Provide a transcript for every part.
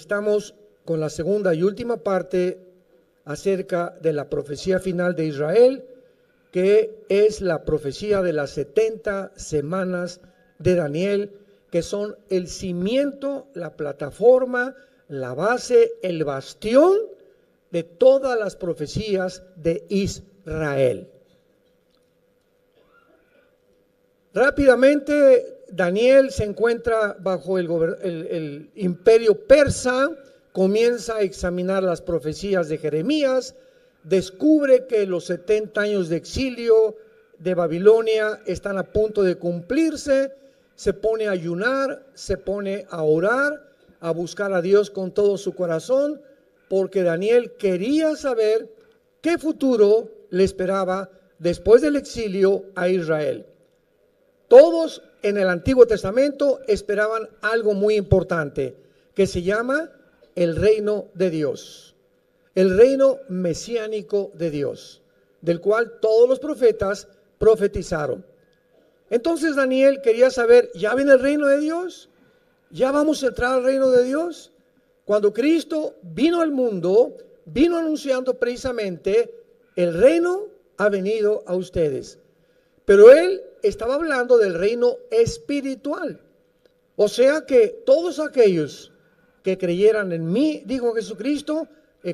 Estamos con la segunda y última parte acerca de la profecía final de Israel, que es la profecía de las 70 semanas de Daniel, que son el cimiento, la plataforma, la base, el bastión de todas las profecías de Israel. Rápidamente, Daniel se encuentra bajo el imperio persa, comienza a examinar las profecías de Jeremías, descubre que los 70 años de exilio de Babilonia están a punto de cumplirse, se pone a ayunar, se pone a orar, a buscar a Dios con todo su corazón, porque Daniel quería saber qué futuro le esperaba después del exilio a Israel. Todos en el Antiguo Testamento esperaban algo muy importante, que se llama el reino de Dios, el reino mesiánico de Dios, del cual todos los profetas profetizaron. Entonces Daniel quería saber, ¿ya viene el reino de Dios? ¿Ya vamos a entrar al reino de Dios? Cuando Cristo vino al mundo, vino anunciando precisamente, el reino ha venido a ustedes. Pero él estaba hablando del reino espiritual. O sea que todos aquellos que creyeran en mí, dijo Jesucristo,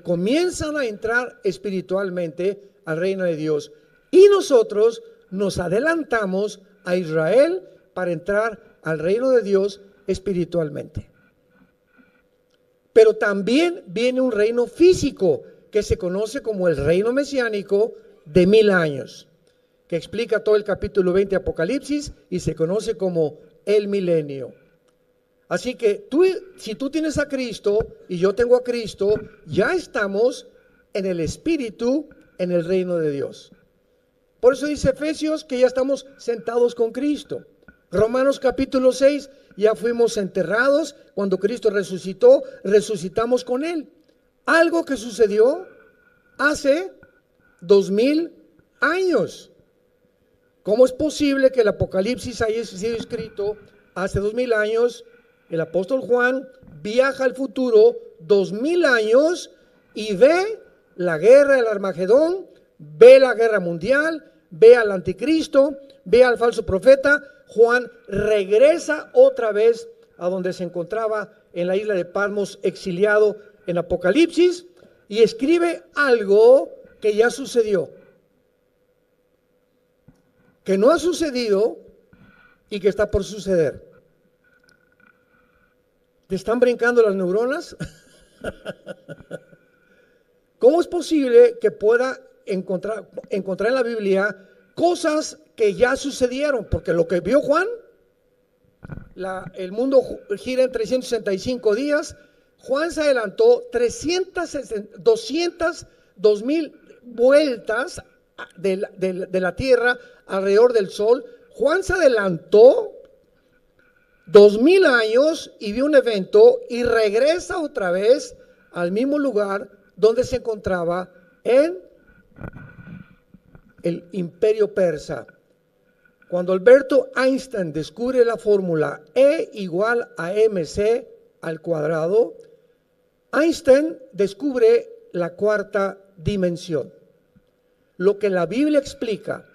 comienzan a entrar espiritualmente al reino de Dios. Y nosotros nos adelantamos a Israel para entrar al reino de Dios espiritualmente. Pero también viene un reino físico que se conoce como el reino mesiánico de 1000 años, que explica todo el capítulo 20 de Apocalipsis y se conoce como el milenio. Así que si tú tienes a Cristo y yo tengo a Cristo, ya estamos en el Espíritu, en el reino de Dios. Por eso dice Efesios que ya estamos sentados con Cristo. Romanos capítulo 6, ya fuimos enterrados cuando Cristo resucitó, resucitamos con Él. Algo que sucedió hace 2000 años. ¿Cómo es posible que el Apocalipsis haya sido escrito hace 2000 años? El apóstol Juan viaja al futuro 2000 años y ve la guerra del Armagedón, ve la guerra mundial, ve al anticristo, ve al falso profeta. Juan regresa otra vez a donde se encontraba en la isla de Patmos, exiliado en Apocalipsis, y escribe algo que ya sucedió, que no ha sucedido y que está por suceder. ¿Te están brincando las neuronas? ¿Cómo es posible que pueda encontrar en la Biblia cosas que ya sucedieron? Porque lo que vio Juan, el mundo gira en 365 días. Juan se adelantó 2000 vueltas de la tierra alrededor del sol. Juan se adelantó 2000 años y vio un evento y regresa otra vez al mismo lugar donde se encontraba en el imperio persa. Cuando Alberto Einstein descubre la fórmula E igual a mc al cuadrado, Einstein descubre la cuarta dimensión. Lo que la Biblia explica,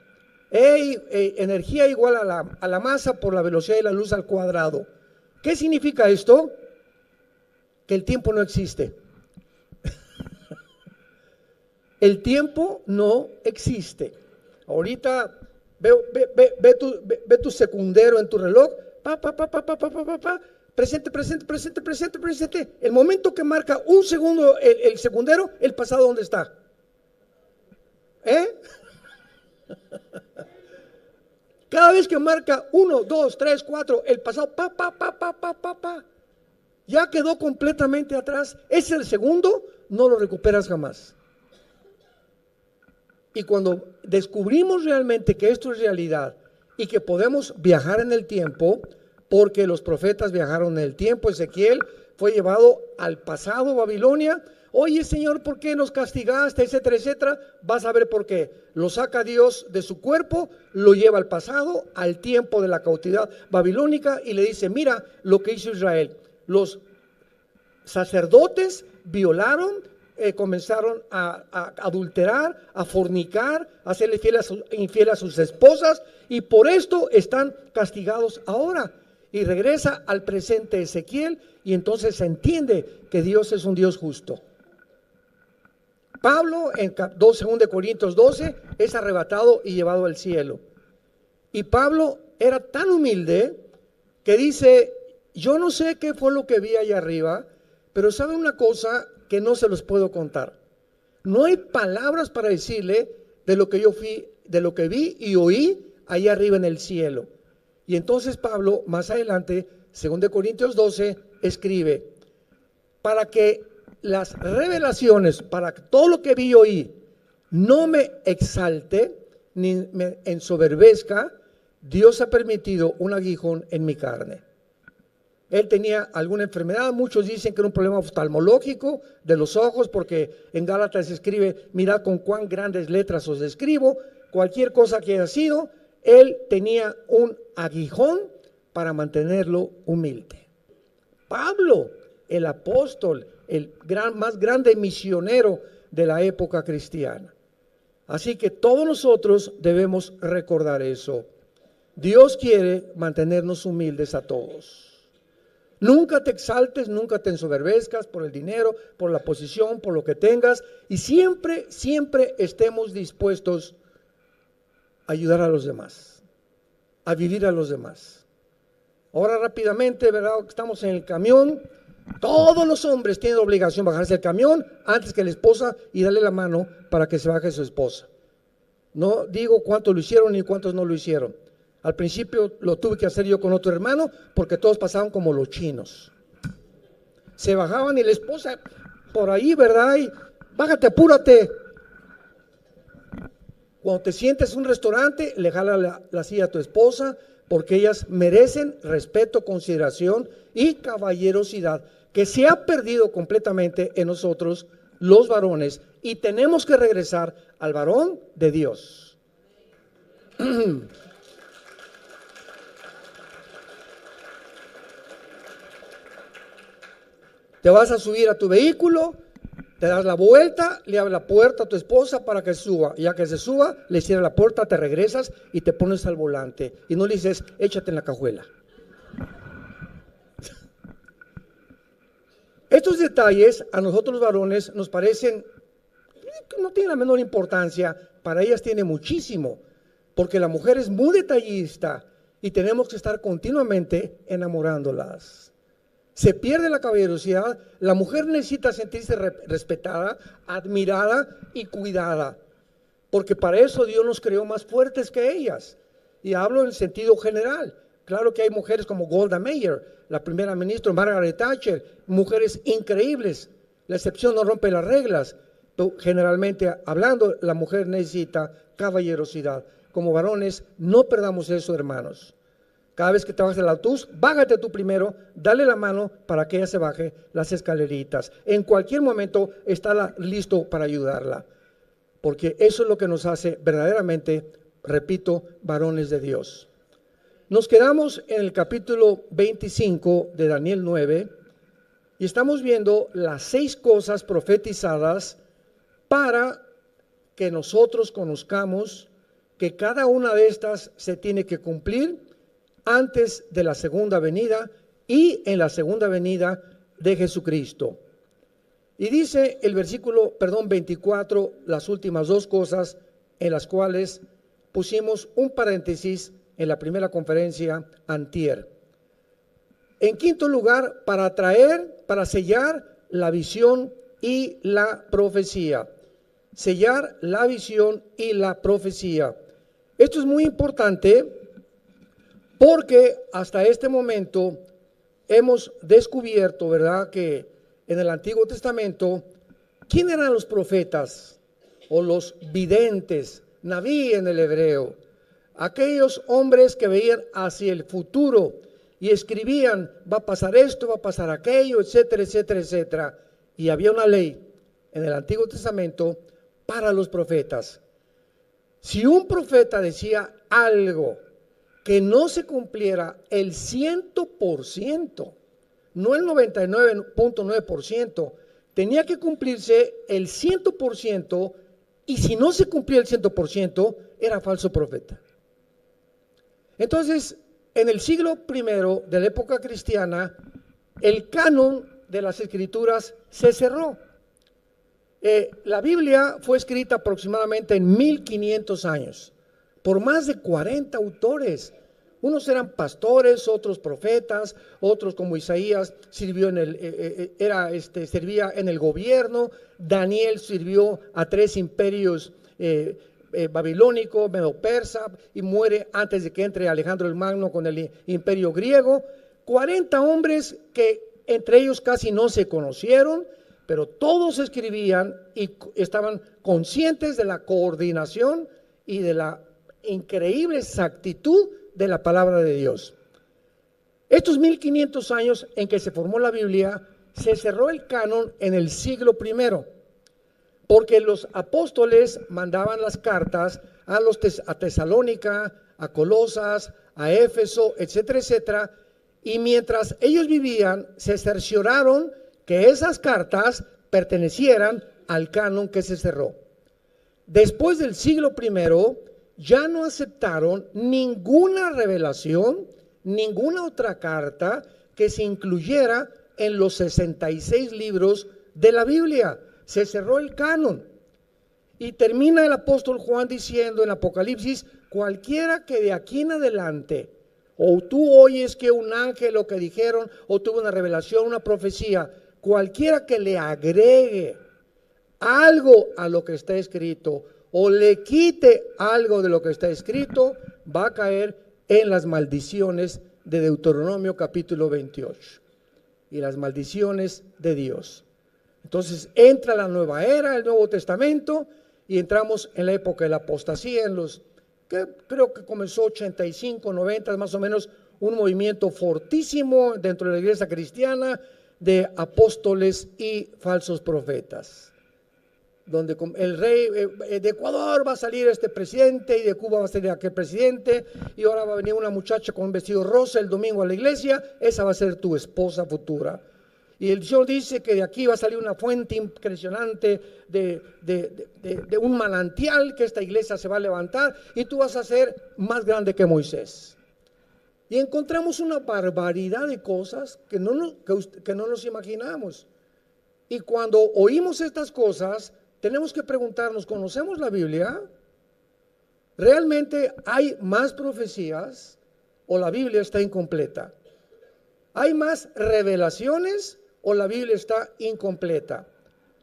energía igual a la masa por la velocidad de la luz al cuadrado. ¿Qué significa esto? Que el tiempo no existe. El tiempo no existe. Ahorita ve tu secundero en tu reloj. Presente. El momento que marca un segundo el secundero, el pasado, ¿dónde está? Cada vez que marca 1, 2, 3, 4, el pasado, ya quedó completamente atrás. Es el segundo, no lo recuperas jamás. Y cuando descubrimos realmente que esto es realidad y que podemos viajar en el tiempo, porque los profetas viajaron en el tiempo, Ezequiel fue llevado al pasado, Babilonia. Oye, Señor, ¿por qué nos castigaste? Etcétera, etcétera. Vas a ver por qué. Lo saca Dios de su cuerpo, lo lleva al pasado, al tiempo de la cautividad babilónica, y le dice, mira lo que hizo Israel. Los sacerdotes violaron, comenzaron a adulterar, a fornicar, a hacerle infiel a sus esposas, y por esto están castigados ahora. Y regresa al presente Ezequiel, y entonces se entiende que Dios es un Dios justo. Pablo en 2 Corintios 12 es arrebatado y llevado al cielo. Y Pablo era tan humilde que dice: yo no sé qué fue lo que vi allá arriba, pero ¿saben una cosa que no se los puedo contar? No hay palabras para decirle de lo que yo fui, de lo que vi y oí allá arriba en el cielo. Y entonces Pablo, más adelante, 2 Corintios 12, escribe: para que las revelaciones, para que todo lo que vi y oí no me exalte ni me ensoberbezca, Dios ha permitido un aguijón en mi carne. Él tenía alguna enfermedad, muchos dicen que era un problema oftalmológico de los ojos, porque en Gálatas se escribe: mirad con cuán grandes letras os escribo. Cualquier cosa que haya sido, él tenía un aguijón para mantenerlo humilde. Pablo, el apóstol, el más grande misionero de la época cristiana. Así que todos nosotros debemos recordar eso. Dios quiere mantenernos humildes a todos. Nunca te exaltes, nunca te ensoberbezcas por el dinero, por la posición, por lo que tengas, y siempre estemos dispuestos a ayudar a los demás, a vivir a los demás. Ahora rápidamente, ¿verdad? Estamos en el camión. Todos los hombres tienen obligación de bajarse del camión antes que la esposa y darle la mano para que se baje su esposa. No digo cuántos lo hicieron ni cuántos no lo hicieron. Al principio lo tuve que hacer yo con otro hermano porque todos pasaban como los chinos. Se bajaban y la esposa por ahí, ¿verdad? Y bájate, apúrate. Cuando te sientes en un restaurante, le jala la silla a tu esposa, porque ellas merecen respeto, consideración y caballerosidad, que se ha perdido completamente en nosotros los varones, y tenemos que regresar al varón de Dios. Te vas a subir a tu vehículo, te das la vuelta, le abres la puerta a tu esposa para que suba, y ya que se suba, le cierras la puerta, te regresas y te pones al volante, y no le dices: échate en la cajuela. Estos detalles a nosotros los varones nos parecen que no tienen la menor importancia. Para ellas tiene muchísimo, porque la mujer es muy detallista y tenemos que estar continuamente enamorándolas. Se pierde la caballerosidad. La mujer necesita sentirse respetada, admirada y cuidada, porque para eso Dios nos creó más fuertes que ellas. Y hablo en el sentido general. Claro que hay mujeres como Golda Meir, la primera ministra, Margaret Thatcher, mujeres increíbles. La excepción no rompe las reglas, pero generalmente hablando, la mujer necesita caballerosidad. Como varones, no perdamos eso, hermanos. Cada vez que te bajes del autobús, bájate tú primero, dale la mano para que ella se baje las escaleritas. En cualquier momento está listo para ayudarla, porque eso es lo que nos hace verdaderamente, repito, varones de Dios. Nos quedamos en el capítulo 25 de Daniel 9 y estamos viendo las 6 cosas profetizadas para que nosotros conozcamos que cada una de estas se tiene que cumplir antes de la segunda venida y en la segunda venida de Jesucristo. Y dice el versículo, 24, las últimas 2 cosas en las cuales pusimos un paréntesis en la primera conferencia antier. En quinto lugar, para sellar la visión y la profecía. Sellar la visión y la profecía. Esto es muy importante porque hasta este momento hemos descubierto, ¿verdad?, que en el Antiguo Testamento, ¿quién eran los profetas o los videntes? Naví en el hebreo. Aquellos hombres que veían hacia el futuro y escribían: va a pasar esto, va a pasar aquello, etcétera, etcétera, etcétera. Y había una ley en el Antiguo Testamento para los profetas. Si un profeta decía algo que no se cumpliera el 100%, no el 99.9%, tenía que cumplirse el 100%, y si no se cumplía el 100%, era falso profeta. Entonces, en el siglo I de la época cristiana, el canon de las escrituras se cerró. La Biblia fue escrita aproximadamente en 1500 años, por más de 40 autores. Unos eran pastores, otros profetas, otros como Isaías sirvió servía en el gobierno. Daniel sirvió a 3 imperios babilónico, medo-persa, y muere antes de que entre Alejandro el Magno con el imperio griego. 40 hombres que entre ellos casi no se conocieron, pero todos escribían y estaban conscientes de la coordinación y de la increíble exactitud de la palabra de Dios. Estos 1500 años en que se formó la Biblia, se cerró el canon en el siglo I, porque los apóstoles mandaban las cartas a Tesalónica, a Colosas, a Éfeso, etcétera, etcétera, y mientras ellos vivían, se cercioraron que esas cartas pertenecieran al canon que se cerró. Después del siglo I, ya no aceptaron ninguna revelación, ninguna otra carta que se incluyera en los 66 libros de la Biblia. Se cerró el canon. Y termina el apóstol Juan diciendo en Apocalipsis: cualquiera que de aquí en adelante, o tú oyes que un ángel lo que dijeron, o tuvo una revelación, una profecía, cualquiera que le agregue algo a lo que está escrito, o le quite algo de lo que está escrito, va a caer en las maldiciones de Deuteronomio capítulo 28 y las maldiciones de Dios. Entonces entra la nueva era, el Nuevo Testamento, y entramos en la época de la apostasía, que creo que comenzó 85, 90, más o menos, un movimiento fortísimo dentro de la iglesia cristiana de apóstoles y falsos profetas, donde el rey de Ecuador va a salir este presidente, y de Cuba va a salir aquel presidente, y ahora va a venir una muchacha con un vestido rosa el domingo a la iglesia, esa va a ser tu esposa futura. Y el Señor dice que de aquí va a salir una fuente impresionante de un manantial, que esta iglesia se va a levantar y tú vas a ser más grande que Moisés. Y encontramos una barbaridad de cosas que no nos imaginamos. Y cuando oímos estas cosas, tenemos que preguntarnos: ¿conocemos la Biblia? ¿Realmente hay más profecías o la Biblia está incompleta? ¿Hay más revelaciones o la Biblia está incompleta?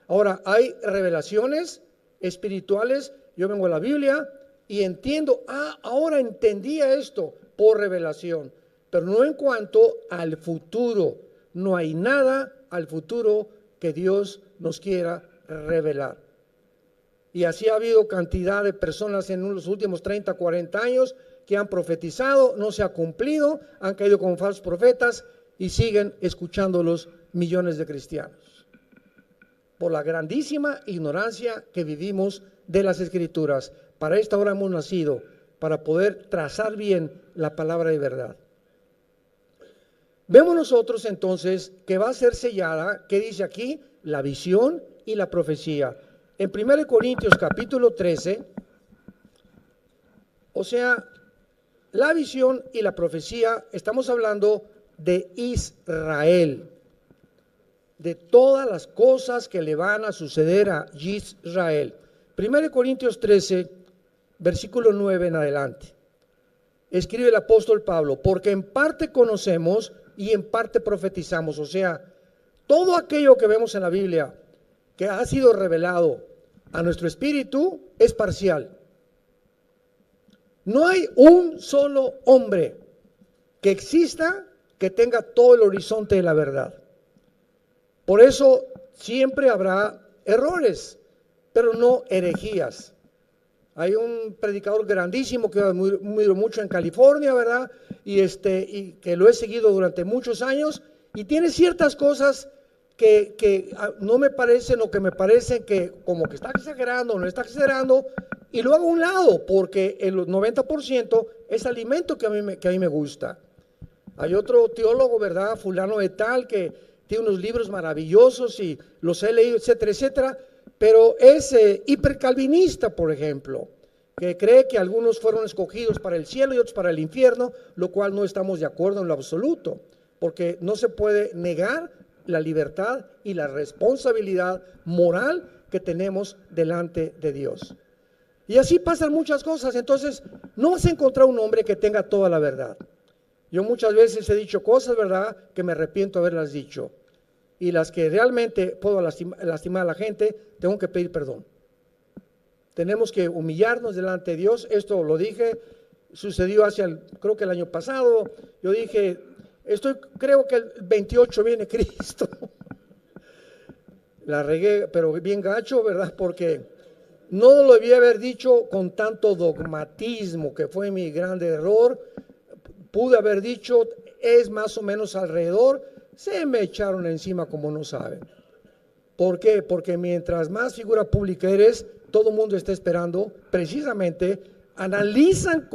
Ahora, hay revelaciones espirituales. Yo vengo a la Biblia y entiendo, ahora entendía esto por revelación, pero no en cuanto al futuro. No hay nada al futuro que Dios nos quiera revelar. Y así ha habido cantidad de personas en los últimos 30, 40 años que han profetizado, no se ha cumplido, han caído como falsos profetas y siguen escuchándolos millones de cristianos, por la grandísima ignorancia que vivimos de las Escrituras. Para esta hora hemos nacido, para poder trazar bien la palabra de verdad. Vemos nosotros entonces que va a ser sellada, que dice aquí, la visión y la profecía. En 1 Corintios capítulo 13, o sea, la visión y la profecía, estamos hablando de Israel, de todas las cosas que le van a suceder a Israel. 1 Corintios 13, versículo 9 en adelante. Escribe el apóstol Pablo: porque en parte conocemos y en parte profetizamos. O sea, todo aquello que vemos en la Biblia que ha sido revelado a nuestro espíritu es parcial. No hay un solo hombre que exista que tenga todo el horizonte de la verdad. Por eso siempre habrá errores, pero no herejías. Hay un predicador grandísimo que admiro mucho en California, ¿verdad? Y que lo he seguido durante muchos años, y tiene ciertas cosas que no me parecen, o que me parecen que como que está exagerando o no está exagerando, y lo hago a un lado porque el 90% es alimento que a mí me gusta. Hay otro teólogo, ¿verdad? Fulano de tal, que tiene unos libros maravillosos y los he leído, etcétera, etcétera, pero es hipercalvinista, por ejemplo, que cree que algunos fueron escogidos para el cielo y otros para el infierno, lo cual no estamos de acuerdo en lo absoluto, porque no se puede negar la libertad y la responsabilidad moral que tenemos delante de Dios. Y así pasan muchas cosas. Entonces no vas a encontrar un hombre que tenga toda la verdad. Yo muchas veces he dicho cosas, ¿verdad?, que me arrepiento de haberlas dicho, y las que realmente puedo lastimar a la gente, tengo que pedir perdón. Tenemos que humillarnos delante de Dios. Esto lo dije, sucedió creo que el año pasado. Yo dije, creo que el 28 viene Cristo. La regué, pero bien gacho, ¿verdad? Porque no lo debía haber dicho con tanto dogmatismo, que fue mi grande error. Pude haber dicho, es más o menos alrededor. Se me echaron encima como no saben. ¿Por qué? Porque mientras más figura pública eres, todo el mundo está esperando, precisamente, analizan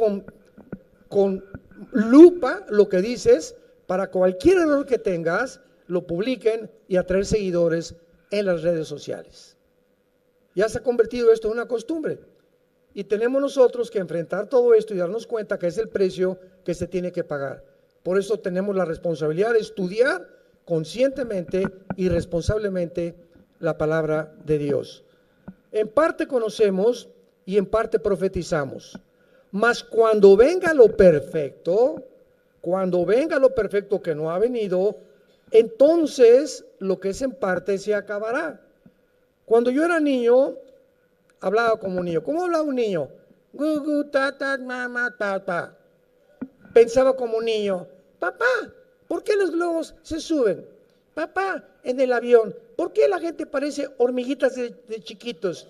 con lupa lo que dices, para cualquier error que tengas, lo publiquen y atraer seguidores en las redes sociales. Ya se ha convertido esto en una costumbre, y tenemos nosotros que enfrentar todo esto y darnos cuenta que es el precio que se tiene que pagar. Por eso tenemos la responsabilidad de estudiar conscientemente y responsablemente la palabra de Dios. En parte conocemos y en parte profetizamos, mas cuando venga lo perfecto que no ha venido, entonces lo que es en parte se acabará. Cuando yo era niño, hablaba como un niño. ¿Cómo hablaba un niño? Gugu, tata, mamá, tata. Pensaba como un niño. Papá, ¿por qué los globos se suben? Papá, en el avión, ¿por qué la gente parece hormiguitas de chiquitos?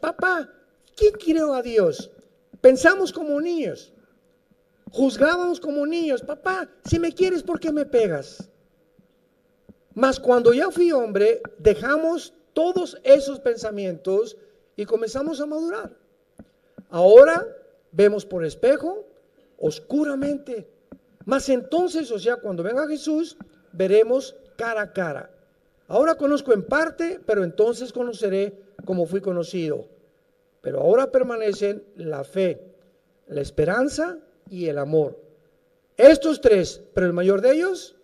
Papá, ¿quién creó a Dios? Pensamos como niños, juzgábamos como niños. Papá, si me quieres, ¿por qué me pegas? Mas cuando ya fui hombre, dejamos todos esos pensamientos y comenzamos a madurar. Ahora vemos por espejo, oscuramente. Mas entonces, o sea, cuando venga Jesús, veremos cara a cara. Ahora conozco en parte, pero entonces conoceré como fui conocido. Pero ahora permanecen la fe, la esperanza y el amor. Estos tres, pero el mayor de ellos,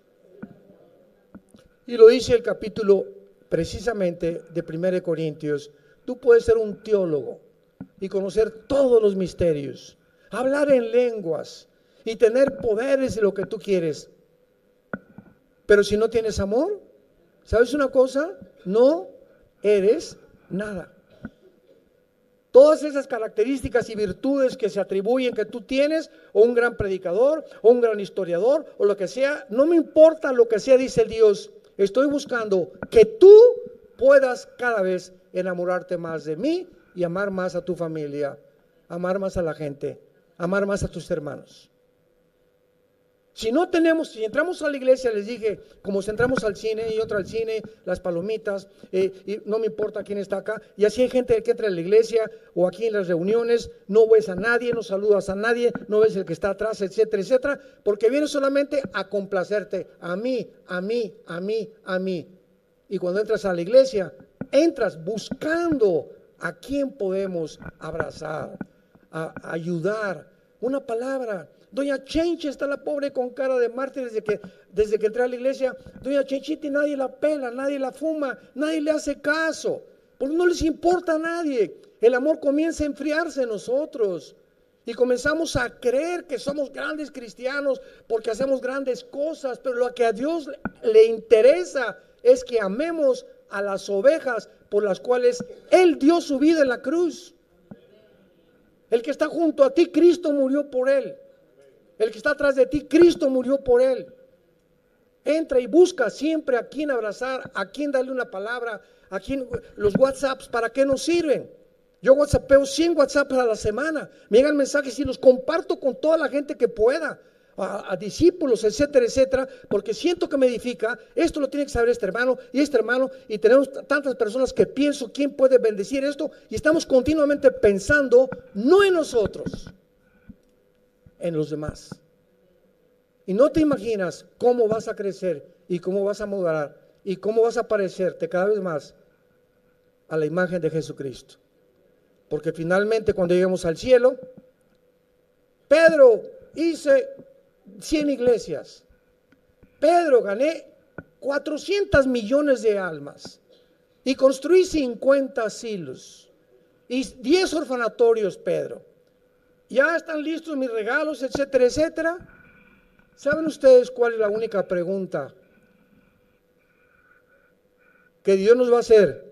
y lo dice el capítulo precisamente de 1 Corintios, tú puedes ser un teólogo y conocer todos los misterios, hablar en lenguas y tener poderes de lo que tú quieres. Pero si no tienes amor, ¿sabes una cosa? No eres nada. Todas esas características y virtudes que se atribuyen que tú tienes, o un gran predicador, o un gran historiador, o lo que sea, no me importa lo que sea, dice el Dios. Estoy buscando que tú puedas cada vez enamorarte más de mí y amar más a tu familia, amar más a la gente, amar más a tus hermanos. Si entramos a la iglesia, les dije, como si entramos al cine y otro al cine, las palomitas, y no me importa quién está acá, y así hay gente que entra a la iglesia o aquí en las reuniones, no ves a nadie, no saludas a nadie, no ves el que está atrás, etcétera, etcétera, porque vienes solamente a complacerte, a mí. Y cuando entras a la iglesia, entras buscando a quién podemos abrazar, a ayudar, una palabra. Doña Chenchi está la pobre con cara de mártir desde que entré a la iglesia. Doña Chenchita, nadie la pela, nadie la fuma, nadie le hace caso, porque no les importa a nadie. El amor comienza a enfriarse en nosotros y comenzamos a creer que somos grandes cristianos porque hacemos grandes cosas, pero lo que a Dios le interesa es que amemos a las ovejas por las cuales Él dio su vida en la cruz. El que está junto a ti, Cristo murió por él. El que está atrás de ti, Cristo murió por él. Entra y busca siempre a quien abrazar, a quien darle una palabra, a quien los WhatsApps, ¿para qué nos sirven? Yo WhatsAppeo 100 WhatsApps a la semana. Me llegan mensajes y los comparto con toda la gente que pueda, a discípulos, etcétera, etcétera, porque siento que me edifica. Esto lo tiene que saber este hermano, y tenemos tantas personas que pienso quién puede bendecir esto, y estamos continuamente pensando, no en nosotros, en los demás. Y no te imaginas cómo vas a crecer y cómo vas a madurar y cómo vas a parecerte cada vez más a la imagen de Jesucristo. Porque finalmente cuando lleguemos al cielo, Pedro, hice 100 iglesias. Pedro, gané 400 millones de almas y construí 50 asilos y 10 orfanatorios, Pedro. Ya están listos mis regalos, etcétera, etcétera. ¿Saben ustedes cuál es la única pregunta que Dios nos va a hacer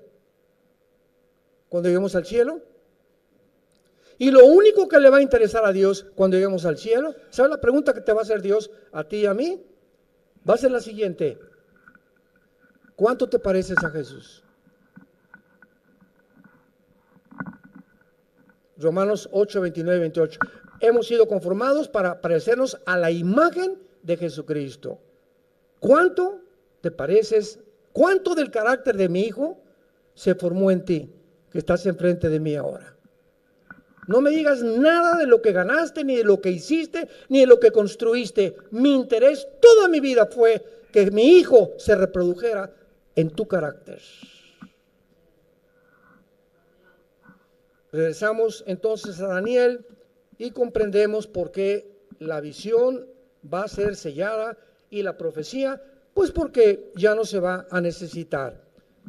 cuando lleguemos al cielo? Y lo único que le va a interesar a Dios cuando lleguemos al cielo, ¿sabes la pregunta que te va a hacer Dios a ti y a mí? Va a ser la siguiente: ¿cuánto te pareces a Jesús? Romanos 8, 29 y 28. Hemos sido conformados para parecernos a la imagen de Jesucristo. ¿Cuánto te pareces? ¿Cuánto del carácter de mi Hijo se formó en ti, que estás enfrente de mí ahora? No me digas nada de lo que ganaste, ni de lo que hiciste, ni de lo que construiste. Mi interés toda mi vida fue que mi Hijo se reprodujera en tu carácter. Regresamos entonces a Daniel y comprendemos por qué la visión va a ser sellada y la profecía, pues porque ya no se va a necesitar.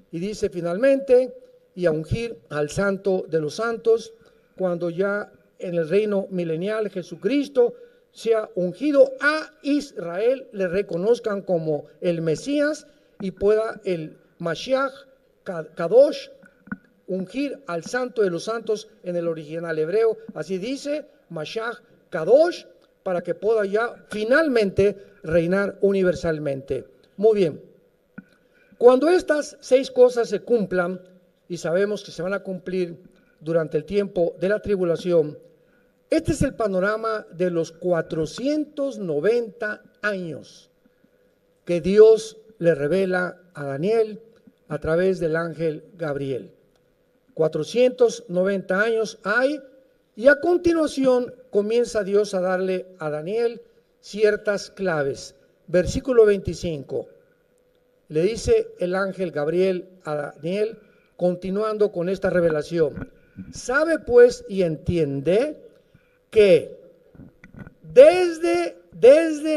Y dice finalmente, y a ungir al Santo de los Santos, cuando ya en el reino milenial Jesucristo sea ungido a Israel, le reconozcan como el Mesías y pueda el Mashiach Kadosh ungir al Santo de los Santos en el original hebreo. Así dice, Mashiach Kadosh, para que pueda ya finalmente reinar universalmente. Muy bien. Cuando estas 6 cosas se cumplan, y sabemos que se van a cumplir durante el tiempo de la tribulación, este es el panorama de los 490 años que Dios le revela a Daniel a través del ángel Gabriel. 490 años hay, y a continuación comienza Dios a darle a Daniel ciertas claves. Versículo 25, le dice el ángel Gabriel a Daniel, continuando con esta revelación: sabe pues y entiende que desde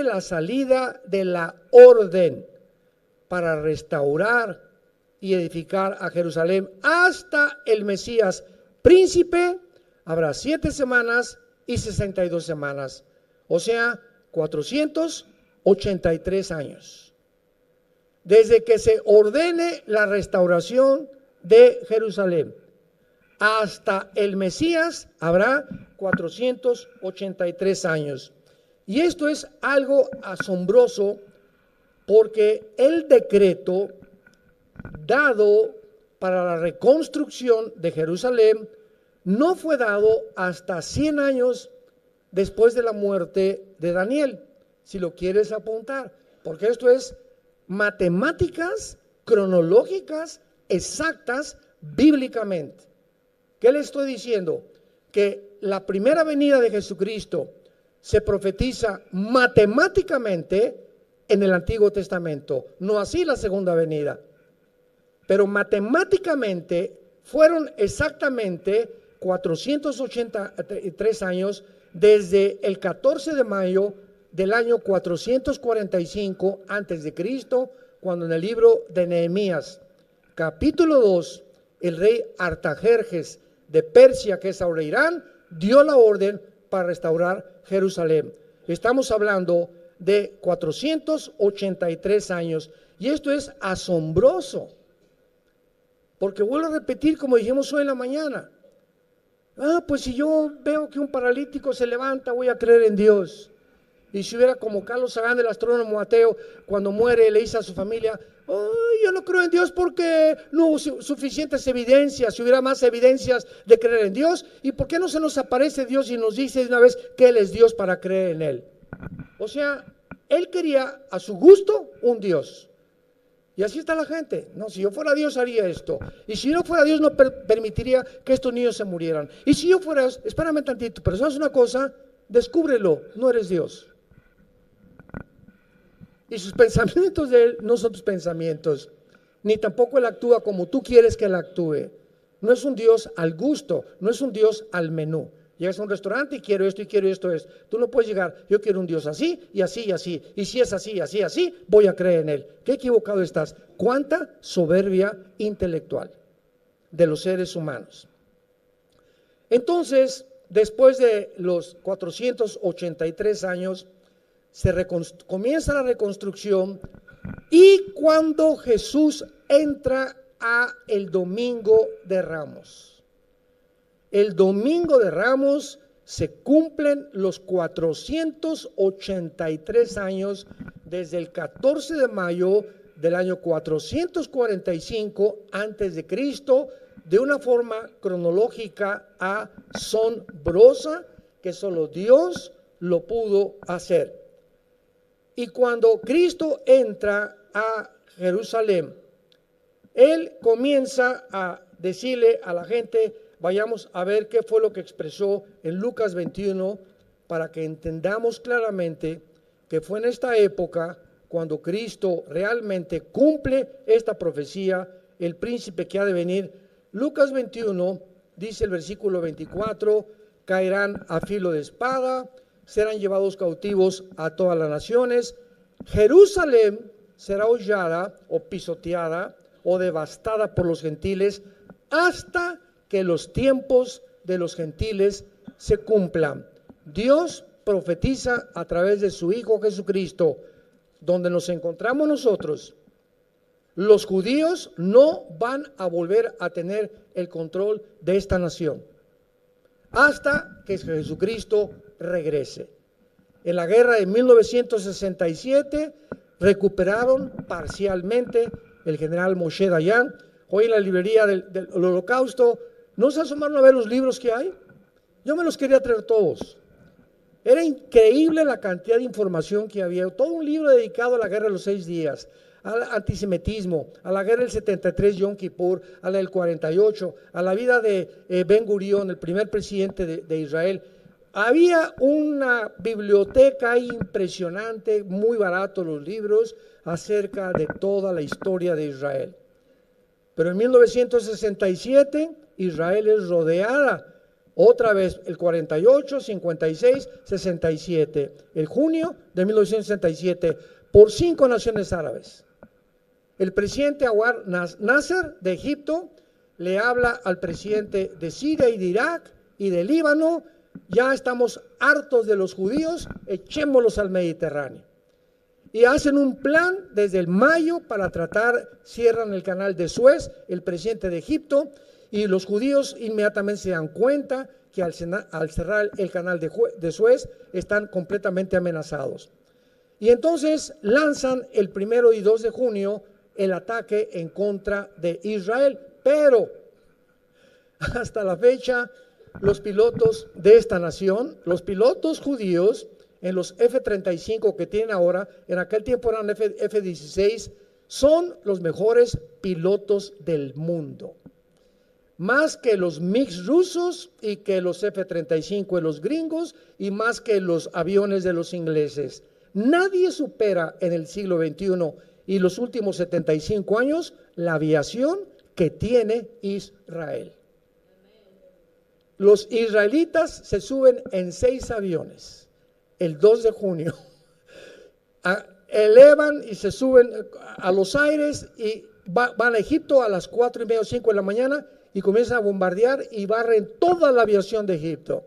la salida de la orden para restaurar y edificar a Jerusalén hasta el Mesías príncipe, habrá 7 semanas y 62 semanas, o sea, 483 años. Desde que se ordene la restauración de Jerusalén hasta el Mesías habrá 483 años. Y esto es algo asombroso, porque el decreto dado para la reconstrucción de Jerusalén no fue dado hasta 100 años después de la muerte de Daniel, si lo quieres apuntar, porque esto es matemáticas cronológicas exactas bíblicamente. ¿Qué le estoy diciendo? Que la primera venida de Jesucristo se profetiza matemáticamente en el Antiguo Testamento, no así la segunda venida, pero matemáticamente fueron exactamente 483 años desde el 14 de mayo del año 445 antes de Cristo, cuando en el libro de Nehemías, capítulo 2, el rey Artajerjes de Persia, que es ahora Irán, dio la orden para restaurar Jerusalén. Estamos hablando de 483 años, y esto es asombroso, porque vuelvo a repetir como dijimos hoy en la mañana. Pues si yo veo que un paralítico se levanta, voy a creer en Dios. Y si hubiera como Carlos Sagan, el astrónomo ateo, cuando muere le dice a su familia: yo no creo en Dios porque no hubo suficientes evidencias. Si hubiera más evidencias de creer en Dios, ¿y por qué no se nos aparece Dios y nos dice de una vez que Él es Dios para creer en Él? O sea, Él quería a su gusto un Dios. Y así está la gente. No, si yo fuera Dios haría esto. Y si yo fuera Dios no permitiría que estos niños se murieran. Y si yo fuera Dios, espérame tantito, pero ¿sabes una cosa? Descúbrelo, no eres Dios. Y sus pensamientos de Él no son tus pensamientos, ni tampoco Él actúa como tú quieres que Él actúe. No es un Dios al gusto, no es un Dios al menú. Llegas a un restaurante y quiero esto y quiero esto. Tú no puedes llegar, yo quiero un Dios así y así y así. Y si es así, así, así, voy a creer en Él. Qué equivocado estás. Cuánta soberbia intelectual de los seres humanos. Entonces, después de los 483 años, comienza la reconstrucción, y cuando Jesús entra a el Domingo de Ramos, el Domingo de Ramos se cumplen los 483 años desde el 14 de mayo del año 445 antes de Cristo, de una forma cronológica asombrosa que solo Dios lo pudo hacer. Y cuando Cristo entra a Jerusalén, Él comienza a decirle a la gente, vayamos a ver qué fue lo que expresó en Lucas 21, para que entendamos claramente que fue en esta época cuando Cristo realmente cumple esta profecía, el príncipe que ha de venir. Lucas 21, dice el versículo 24, caerán a filo de espada, serán llevados cautivos a todas las naciones. Jerusalén será hollada o pisoteada o devastada por los gentiles hasta que los tiempos de los gentiles se cumplan. Dios profetiza a través de su Hijo Jesucristo, donde nos encontramos nosotros. Los judíos no van a volver a tener el control de esta nación hasta que Jesucristo regrese. En la guerra de 1967 recuperaron parcialmente el general Moshe Dayan. Hoy en la librería del Holocausto, ¿no se asomaron a ver los libros que hay? Yo me los quería traer todos. Era increíble la cantidad de información que había. Todo un libro dedicado a la guerra de los 6 días, al antisemitismo, a la guerra del 73, Yom Kippur, a la del 48, a la vida de Ben Gurión, el primer presidente de Israel. Había una biblioteca impresionante, muy barato los libros, acerca de toda la historia de Israel. Pero en 1967, Israel es rodeada otra vez, el 48, 56, 67, el junio de 1967, por 5 naciones árabes. El presidente Anwar Nasser de Egipto le habla al presidente de Siria y de Irak y de Líbano: ya estamos hartos de los judíos, echémoslos al Mediterráneo. Y hacen un plan desde el mayo para tratar, cierran el canal de Suez, el presidente de Egipto, y los judíos inmediatamente se dan cuenta que al cerrar el canal de Suez están completamente amenazados. Y entonces lanzan el 1 y 2 de junio el ataque en contra de Israel, pero hasta la fecha los pilotos de esta nación, los pilotos judíos en los F-35 que tienen ahora, en aquel tiempo eran F-16, son los mejores pilotos del mundo. Más que los MiG rusos y que los F-35 de los gringos y más que los aviones de los ingleses. Nadie supera en el siglo XXI y los últimos 75 años la aviación que tiene Israel. Los israelitas se suben en 6 aviones el 2 de junio, elevan y se suben a los aires y van a Egipto a las 4:30 o 5 de la mañana y comienzan a bombardear y barren toda la aviación de Egipto.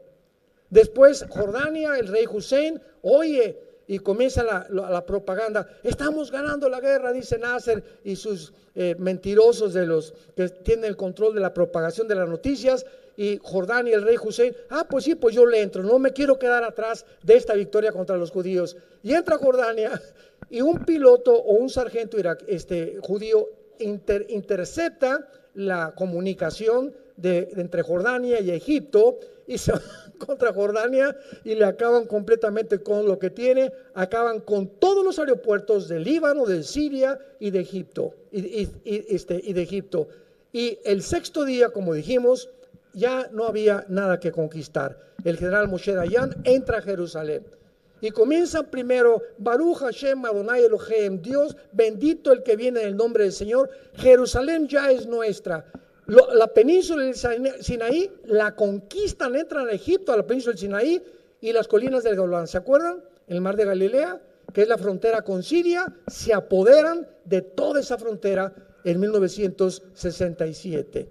Después Jordania, el rey Hussein, oye, y comienza la propaganda: estamos ganando la guerra, dice Nasser y sus mentirosos de los que tienen el control de la propagación de las noticias. Y Jordania, el rey Hussein: pues sí, pues yo le entro, no me quiero quedar atrás de esta victoria contra los judíos. Y entra Jordania y un piloto o un sargento judío intercepta la comunicación entre Jordania y Egipto y se van contra Jordania y le acaban completamente con lo que tiene, acaban con todos los aeropuertos de Líbano, de Siria y de Egipto. Y de Egipto. Y el 6º día, como dijimos, ya no había nada que conquistar. El general Moshe Dayan entra a Jerusalén. Y comienzan primero, Baruch Hashem Adonai Elohim, Dios bendito el que viene en el nombre del Señor. Jerusalén ya es nuestra. La península del Sinaí la conquistan, entran a Egipto, a la península del Sinaí y las colinas del Golán. ¿Se acuerdan? El mar de Galilea, que es la frontera con Siria, se apoderan de toda esa frontera en 1967.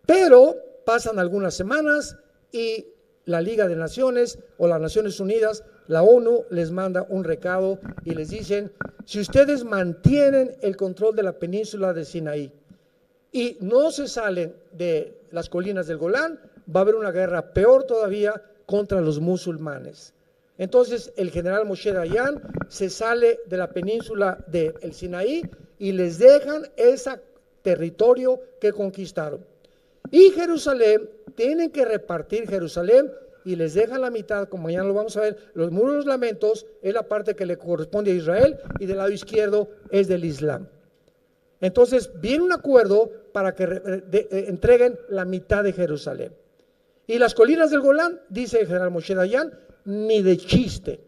Pero pasan algunas semanas y la Liga de Naciones o las Naciones Unidas, la ONU, les manda un recado y les dicen: si ustedes mantienen el control de la península de Sinaí y no se salen de las colinas del Golán, va a haber una guerra peor todavía contra los musulmanes. Entonces el general Moshe Dayan se sale de la península del Sinaí y les dejan ese territorio que conquistaron. Y Jerusalén, tienen que repartir Jerusalén y les dejan la mitad, como mañana lo vamos a ver. Los muros de los lamentos es la parte que le corresponde a Israel y del lado izquierdo es del Islam. Entonces viene un acuerdo para que entreguen la mitad de Jerusalén. Y las colinas del Golán, dice el general Moshe Dayan, ni de chiste,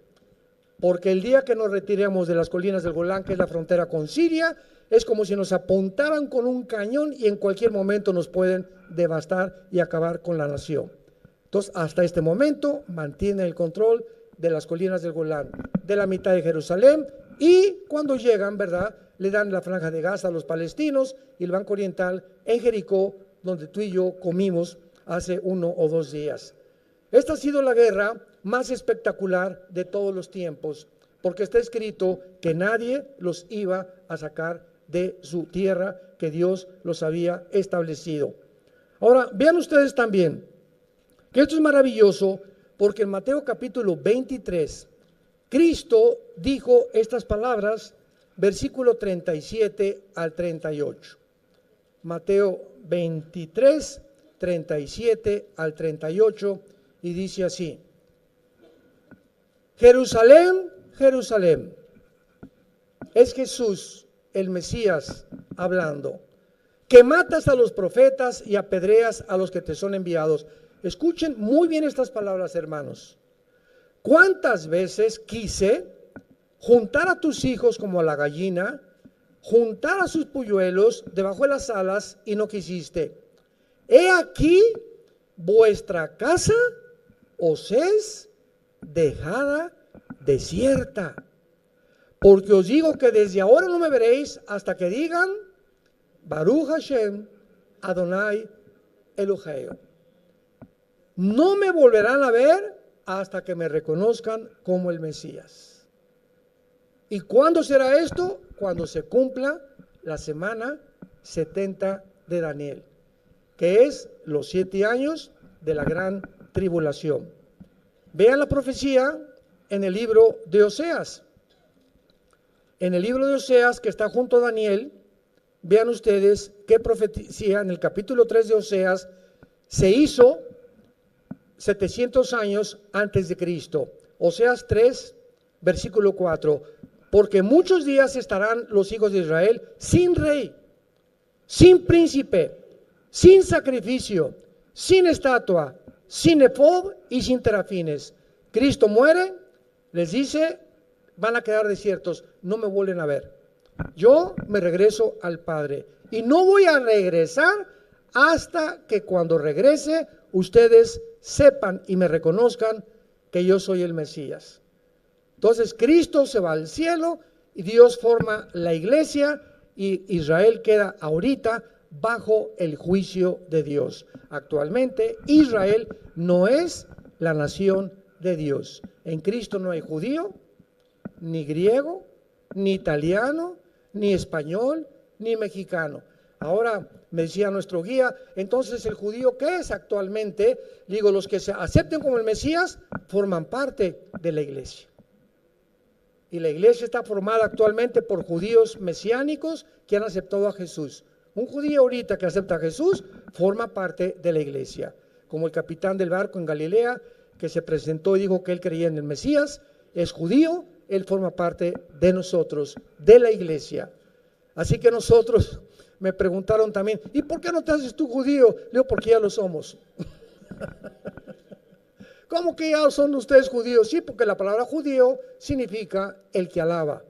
porque el día que nos retiremos de las colinas del Golán, que es la frontera con Siria, es como si nos apuntaran con un cañón y en cualquier momento nos pueden devastar y acabar con la nación. Entonces, hasta este momento mantienen el control de las colinas del Golán, de la mitad de Jerusalén, y cuando llegan, ¿verdad?, le dan la franja de Gaza a los palestinos y el Banco Oriental en Jericó, donde tú y yo comimos hace 1 o 2 días. Esta ha sido la guerra más espectacular de todos los tiempos, porque está escrito que nadie los iba a sacar de su tierra, que Dios los había establecido. Ahora, vean ustedes también que esto es maravilloso, porque en Mateo capítulo 23, Cristo dijo estas palabras, versículo 37 al 38. Mateo 23, 37 al 38, y dice así: Jerusalén, Jerusalén, es Jesús, el Mesías, hablando, que matas a los profetas y apedreas a los que te son enviados. Escuchen muy bien estas palabras, hermanos. ¿Cuántas veces quise juntar a tus hijos como a la gallina, juntar a sus polluelos debajo de las alas, y no quisiste? He aquí, vuestra casa os es dejada desierta. Porque os digo que desde ahora no me veréis hasta que digan Baruch Hashem Adonai Elohim. No me volverán a ver hasta que me reconozcan como el Mesías. ¿Y cuándo será esto? Cuando se cumpla la semana 70 de Daniel, que es los 7 años de la gran tribulación. Vean la profecía en el libro de Oseas. En el libro de Oseas, que está junto a Daniel, vean ustedes qué profecía en el capítulo 3 de Oseas se hizo 700 años antes de Cristo. Oseas 3, versículo 4. Porque muchos días estarán los hijos de Israel sin rey, sin príncipe, sin sacrificio, sin estatua, sin efod y sin terafines. Cristo muere, les dice, van a quedar desiertos, no me vuelven a ver. Yo me regreso al Padre y no voy a regresar hasta que cuando regrese ustedes sepan y me reconozcan que yo soy el Mesías. Entonces Cristo se va al cielo y Dios forma la iglesia y Israel queda ahorita bajo el juicio de Dios. Actualmente Israel no es la nación de Dios. En Cristo no hay judío, ni griego, ni italiano, ni español, ni mexicano. Ahora me decía nuestro guía, entonces el judío, ¿qué es actualmente? Digo, los que se acepten como el Mesías forman parte de la iglesia. Y la iglesia está formada actualmente por judíos mesiánicos que han aceptado a Jesús. Un judío ahorita que acepta a Jesús forma parte de la iglesia. Como el capitán del barco en Galilea que se presentó y dijo que él creía en el Mesías, es judío, él forma parte de nosotros, de la iglesia. Así que nosotros, me preguntaron también, ¿y por qué no te haces tú judío? Le digo, porque ya lo somos. ¿cómo que ya son ustedes judíos? Sí, porque la palabra judío significa el que alaba.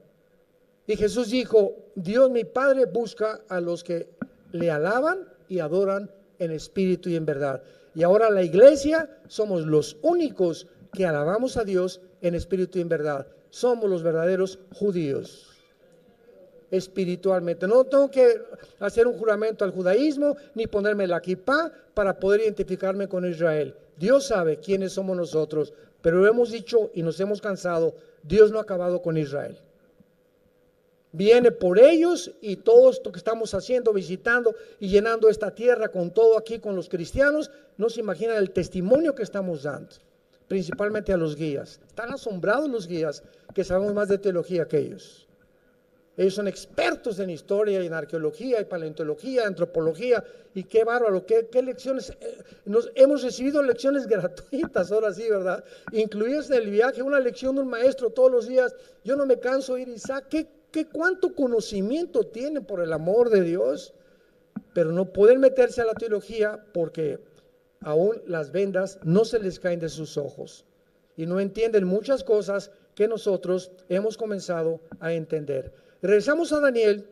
Y Jesús dijo, Dios mi Padre busca a los que le alaban y adoran en espíritu y en verdad. Y ahora la iglesia somos los únicos que alabamos a Dios en espíritu y en verdad. Somos los verdaderos judíos, espiritualmente. No tengo que hacer un juramento al judaísmo, ni ponerme la kipá para poder identificarme con Israel. Dios sabe quiénes somos nosotros, pero lo hemos dicho y nos hemos cansado, Dios no ha acabado con Israel. Viene por ellos y todo esto que estamos haciendo, visitando y llenando esta tierra con todo aquí, con los cristianos, no se imaginan el testimonio que estamos dando, principalmente a los guías. Están asombrados los guías que sabemos más de teología que ellos. Ellos son expertos en historia y en arqueología y paleontología, antropología, y qué bárbaro, qué lecciones. Hemos recibido lecciones gratuitas, ahora sí, ¿verdad? Incluidas en el viaje, una lección de un maestro todos los días. Yo no me canso de ir, Isaac, cuánto conocimiento tienen, por el amor de Dios, pero no pueden meterse a la teología porque aún las vendas no se les caen de sus ojos y no entienden muchas cosas que nosotros hemos comenzado a entender. Regresamos a Daniel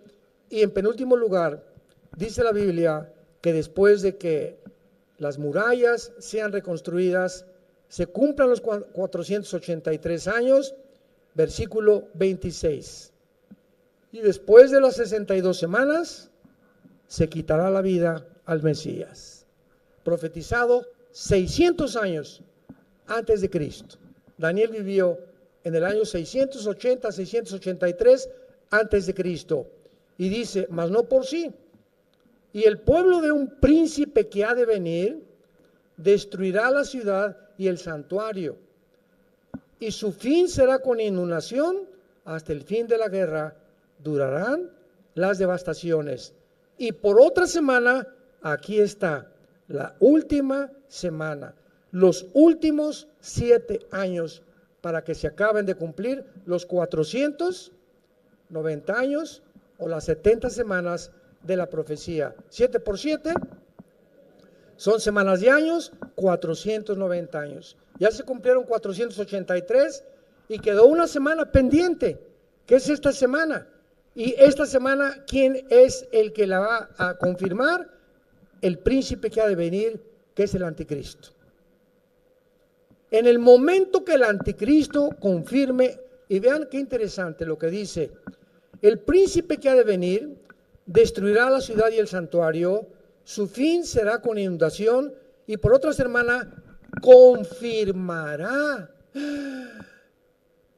y en penúltimo lugar dice la Biblia que después de que las murallas sean reconstruidas, se cumplan los 483 años, versículo 26. Y después de las 62 semanas, se quitará la vida al Mesías. Profetizado 600 años antes de Cristo. Daniel vivió en el año 680, 683 antes de Cristo. Y dice, mas no por sí. Y el pueblo de un príncipe que ha de venir, destruirá la ciudad y el santuario. Y su fin será con inundación hasta el fin de la guerra. Durarán las devastaciones. Y por otra semana, aquí está, la última semana, los últimos 7 años para que se acaben de cumplir los 490 años o las 70 semanas de la profecía. 7 por 7 son semanas de años, 490 años. Ya se cumplieron 483 y quedó una semana pendiente, que es esta semana. Y esta semana, ¿quién es el que la va a confirmar? El príncipe que ha de venir, que es el anticristo. En el momento que el anticristo confirme, y vean qué interesante lo que dice, el príncipe que ha de venir destruirá la ciudad y el santuario, su fin será con inundación, y por otra semana confirmará.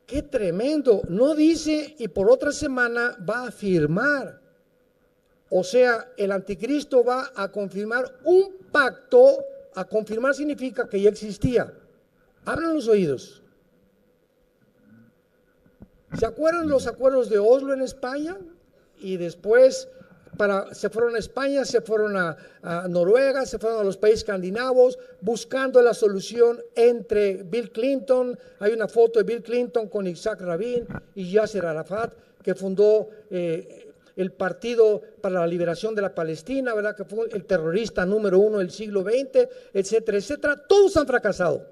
¡Qué tremendo! No dice y por otra semana va a firmar. O sea, el anticristo va a confirmar un pacto. A confirmar significa que ya existía. Abran los oídos. ¿Se acuerdan los acuerdos de Oslo en España? Y después se fueron a España, se fueron a Noruega, se fueron a los países escandinavos buscando la solución entre Bill Clinton. Hay una foto de Bill Clinton con Isaac Rabin y Yasser Arafat, que fundó el Partido para la Liberación de la Palestina, ¿verdad? Que fue el terrorista número 1 del siglo XX, etcétera, etcétera. Todos han fracasado.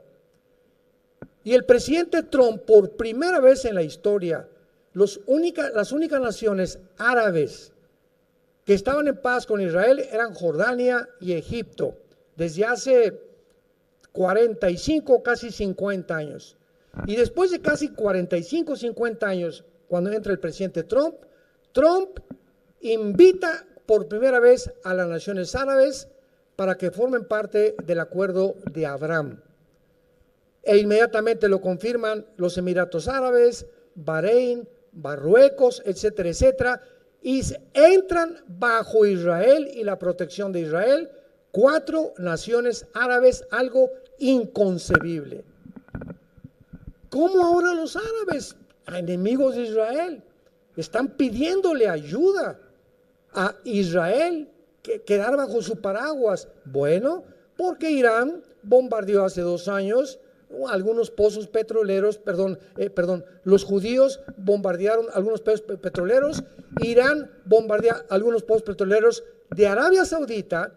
Y el presidente Trump, por primera vez en la historia, las únicas naciones árabes que estaban en paz con Israel eran Jordania y Egipto, desde hace 45, casi 50 años. Y después de casi 45, 50 años, cuando entra el presidente Trump, Trump invita por primera vez a las naciones árabes para que formen parte del acuerdo de Abraham. E inmediatamente lo confirman los Emiratos Árabes, Bahrein, Marruecos, etcétera, etcétera, y entran bajo Israel y la protección de Israel 4 naciones árabes, algo inconcebible. ¿Cómo ahora los árabes, enemigos de Israel, están pidiéndole ayuda a Israel, quedar bajo su paraguas? Bueno, porque Irán bombardeó hace 2 años algunos pozos petroleros, los judíos bombardearon algunos pozos petroleros, Irán bombardea algunos pozos petroleros de Arabia Saudita,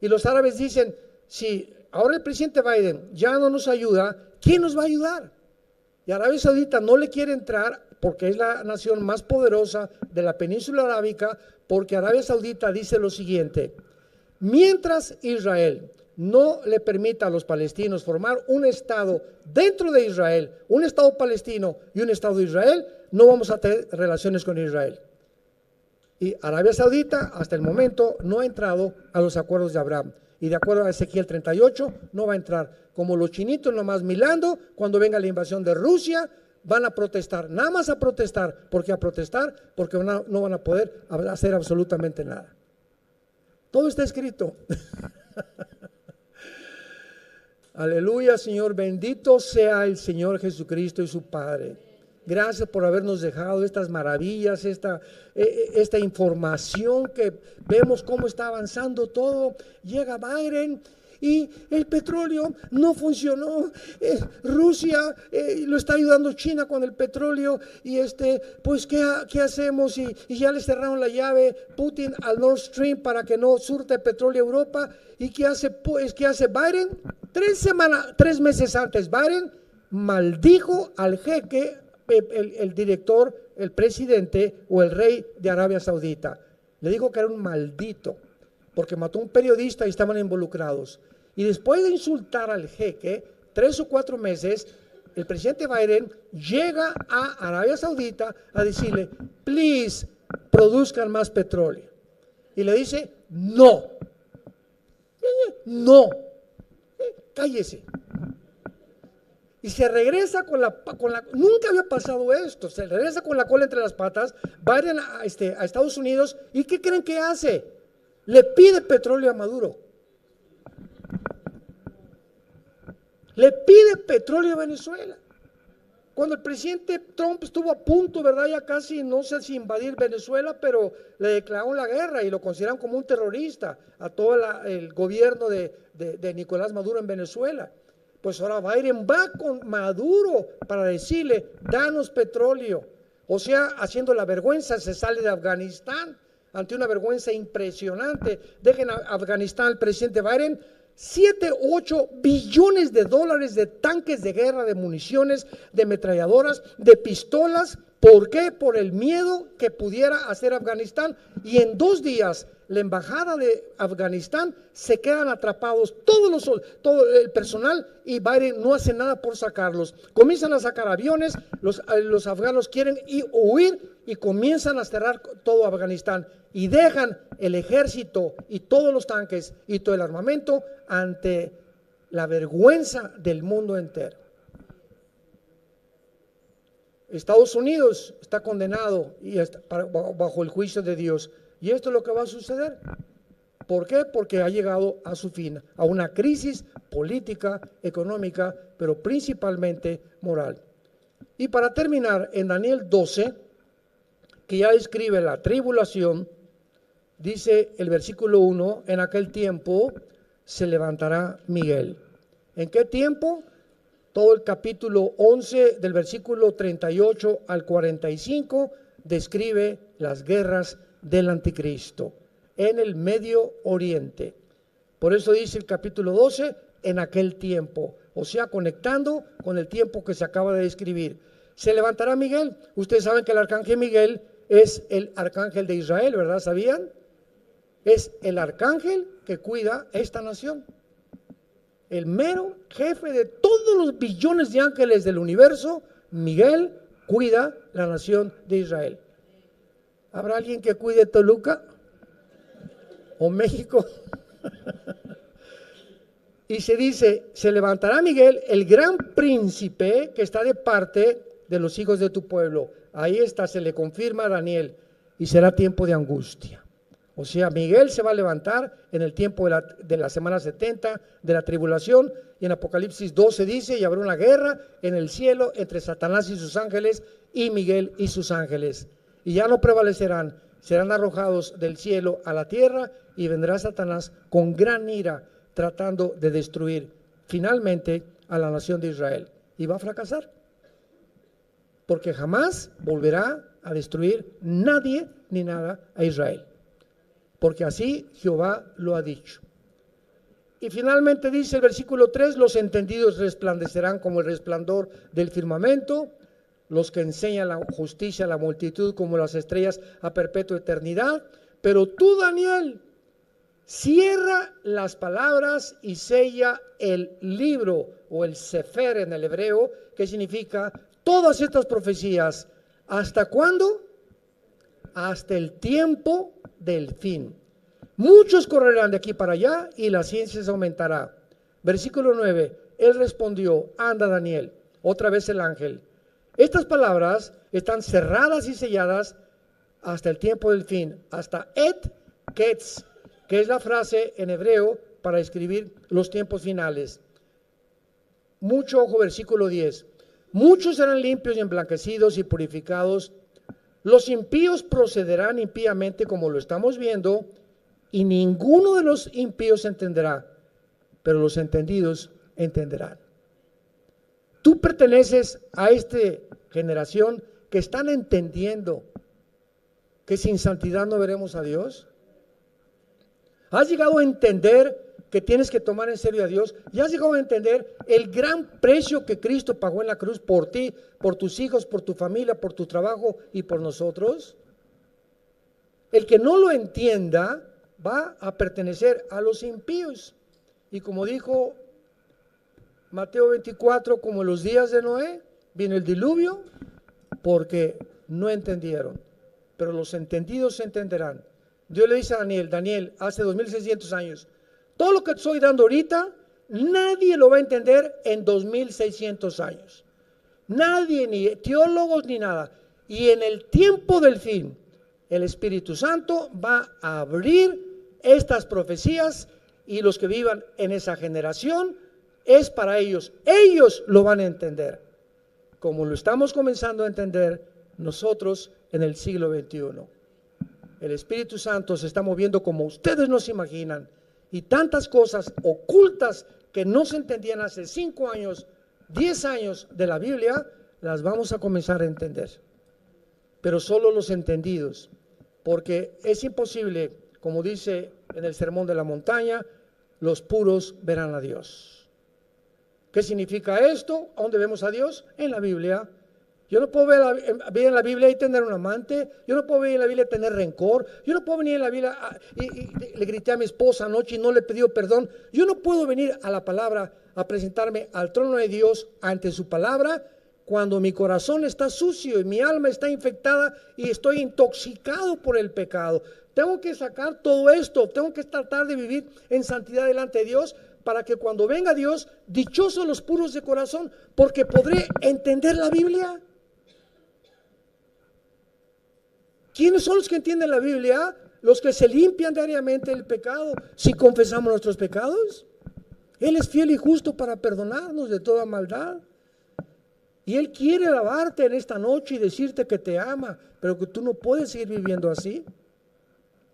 y los árabes dicen, si ahora el presidente Biden ya no nos ayuda, ¿quién nos va a ayudar? Y Arabia Saudita no le quiere entrar porque es la nación más poderosa de la península arábica, porque Arabia Saudita dice lo siguiente: mientras Israel no le permita a los palestinos formar un estado dentro de Israel, un estado palestino y un estado de Israel, no vamos a tener relaciones con Israel. Y Arabia Saudita hasta el momento no ha entrado a los acuerdos de Abraham. Y de acuerdo a Ezequiel 38, no va a entrar. Como los chinitos nomás milando, cuando venga la invasión de Rusia, van a protestar, nada más a protestar. ¿Por qué a protestar? Porque no van a poder hacer absolutamente nada. Todo está escrito. Aleluya, Señor, bendito sea el Señor Jesucristo y su Padre. Gracias por habernos dejado estas maravillas, esta información que vemos cómo está avanzando todo. Llega Biden y el petróleo no funcionó. Rusia lo está ayudando China con el petróleo y pues ¿qué hacemos? Y ya le cerraron la llave Putin al Nord Stream para que no surte petróleo a Europa. ¿Y qué hace Biden? 3 meses antes, Biden maldijo al jeque, el director, el presidente o el rey de Arabia Saudita. Le dijo que era un maldito porque mató a un periodista y estaban involucrados. Y después de insultar al jeque, 3 o 4 meses, el presidente Biden llega a Arabia Saudita a decirle: please, produzcan más petróleo. Y le dice: no, cállese. Y se regresa nunca había pasado esto, se regresa con la cola entre las patas, Biden a Estados Unidos, ¿y qué creen que hace? Le pide petróleo a Maduro. Le pide petróleo a Venezuela. Cuando el presidente Trump estuvo a punto, ¿verdad? Ya casi, no sé si invadir Venezuela, pero le declararon la guerra y lo consideran como un terrorista a todo el gobierno de Nicolás Maduro en Venezuela. Pues ahora Biden va con Maduro para decirle: danos petróleo. O sea, haciendo la vergüenza, se sale de Afganistán ante una vergüenza impresionante. Dejen a Afganistán al presidente Biden 7-8 billones de dólares de tanques de guerra, de municiones, de ametralladoras, de pistolas. ¿Por qué? Por el miedo que pudiera hacer Afganistán. Y en 2 días la embajada de Afganistán se quedan atrapados todo el personal y Biden no hace nada por sacarlos. Comienzan a sacar aviones, los afganos quieren huir y comienzan a cerrar todo Afganistán y dejan el ejército y todos los tanques y todo el armamento ante la vergüenza del mundo entero. Estados Unidos está condenado y está bajo el juicio de Dios. Y esto es lo que va a suceder. ¿Por qué? Porque ha llegado a su fin, a una crisis política, económica, pero principalmente moral. Y para terminar, en Daniel 12, que ya describe la tribulación, dice el versículo 1, en aquel tiempo se levantará Miguel. ¿En qué tiempo? Todo el capítulo 11 del versículo 38 al 45 describe las guerras del anticristo en el Medio Oriente. Por eso dice el capítulo 12, en aquel tiempo, o sea, conectando con el tiempo que se acaba de describir. Se levantará Miguel. Ustedes saben que el arcángel Miguel es el arcángel de Israel, ¿verdad? ¿Sabían? Es el arcángel que cuida esta nación. El mero jefe de todos los billones de ángeles del universo, Miguel, cuida la nación de Israel. ¿Habrá alguien que cuide Toluca o México? Y se dice: se levantará Miguel, el gran príncipe que está de parte de los hijos de tu pueblo. Ahí está, se le confirma a Daniel, y será tiempo de angustia. O sea, Miguel se va a levantar en el tiempo de la semana 70 de la tribulación, y en Apocalipsis 12 dice: y habrá una guerra en el cielo entre Satanás y sus ángeles y Miguel y sus ángeles. Y ya no prevalecerán, serán arrojados del cielo a la tierra, y vendrá Satanás con gran ira tratando de destruir finalmente a la nación de Israel. Y va a fracasar, porque jamás volverá a destruir nadie ni nada a Israel, porque así Jehová lo ha dicho. Y finalmente dice el versículo 3, los entendidos resplandecerán como el resplandor del firmamento, los que enseñan la justicia a la multitud como las estrellas a perpetua eternidad. Pero tú, Daniel, cierra las palabras y sella el libro, o el sefer en el hebreo, que significa todas estas profecías. ¿Hasta cuándo? Hasta el tiempo del fin. Muchos correrán de aquí para allá y la ciencia se aumentará. Versículo 9, él respondió, anda Daniel, otra vez el ángel. Estas palabras están cerradas y selladas hasta el tiempo del fin, hasta et ketz, que es la frase en hebreo para escribir los tiempos finales. Mucho ojo, versículo 10. Muchos serán limpios y emblanquecidos y purificados. Los impíos procederán impíamente como lo estamos viendo, y ninguno de los impíos entenderá, pero los entendidos entenderán. Tú perteneces a esta generación que están entendiendo que sin santidad no veremos a Dios. ¿Has llegado a entender que tienes que tomar en serio a Dios? ¿Ya has llegado a entender el gran precio que Cristo pagó en la cruz por ti, por tus hijos, por tu familia, por tu trabajo y por nosotros? El que no lo entienda va a pertenecer a los impíos. Y como dijo Mateo 24, como en los días de Noé, vino el diluvio porque no entendieron, pero los entendidos entenderán. Dios le dice a Daniel, Daniel, hace 2600 años, todo lo que te estoy dando ahorita, nadie lo va a entender en 2600 años. Nadie, ni teólogos ni nada. Y en el tiempo del fin, el Espíritu Santo va a abrir estas profecías, y los que vivan en esa generación es para ellos. Ellos lo van a entender, como lo estamos comenzando a entender nosotros en el siglo XXI. El Espíritu Santo se está moviendo como ustedes no se imaginan, y tantas cosas ocultas que no se entendían hace 5 años, 10 años de la Biblia, las vamos a comenzar a entender. Pero solo los entendidos, porque es imposible, como dice en el Sermón de la Montaña, los puros verán a Dios. ¿Qué significa esto? ¿A dónde vemos a Dios? En la Biblia. Yo no puedo ver en la Biblia y tener un amante. Yo no puedo ver en la Biblia y tener rencor. Yo no puedo venir en la Biblia y le grité a mi esposa anoche y no le pidió perdón. Yo no puedo venir a la palabra a presentarme al trono de Dios ante su palabra cuando mi corazón está sucio y mi alma está infectada y estoy intoxicado por el pecado. Tengo que sacar todo esto, tengo que tratar de vivir en santidad delante de Dios, para que cuando venga Dios, dichosos los puros de corazón, porque podré entender la Biblia. ¿Quiénes son los que entienden la Biblia? Los que se limpian diariamente del pecado, si confesamos nuestros pecados. Él es fiel y justo para perdonarnos de toda maldad. Y Él quiere lavarte en esta noche y decirte que te ama, pero que tú no puedes seguir viviendo así.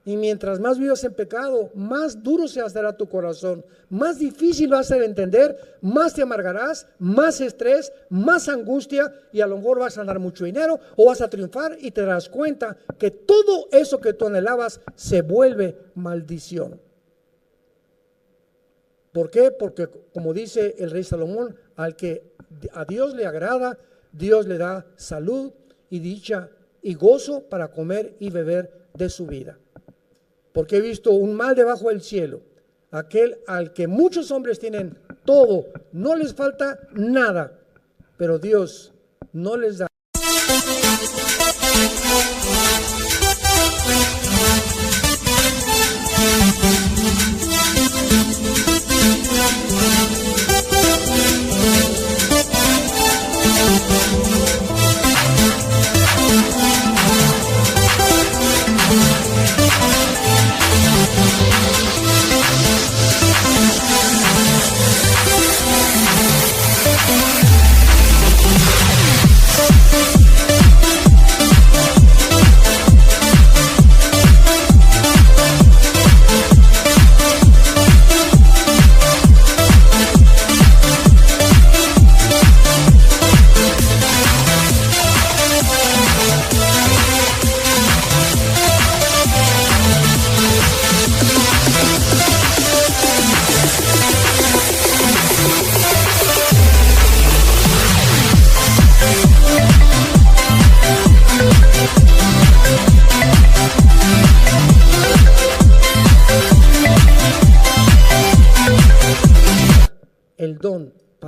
Y mientras más vivas en pecado, más duro se hará tu corazón, más difícil va a ser entender, más te amargarás, más estrés, más angustia, y a lo mejor vas a ganar mucho dinero o vas a triunfar y te darás cuenta que todo eso que tú anhelabas se vuelve maldición. ¿Por qué? Porque como dice el rey Salomón, al que a Dios le agrada, Dios le da salud y dicha y gozo para comer y beber de su vida. Porque he visto un mal debajo del cielo, aquel al que muchos hombres tienen todo, no les falta nada, pero Dios no les da.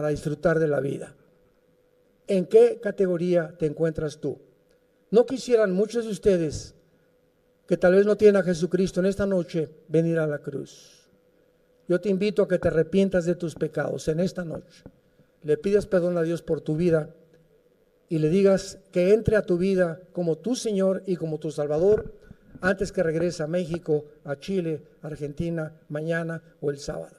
para disfrutar de la vida. ¿En qué categoría te encuentras tú? ¿No quisieran muchos de ustedes que tal vez no tienen a Jesucristo en esta noche venir a la cruz? Yo te invito a que te arrepientas de tus pecados en esta noche. Le pidas perdón a Dios por tu vida y le digas que entre a tu vida como tu Señor y como tu Salvador antes que regrese a México, a Chile, Argentina, mañana o el sábado.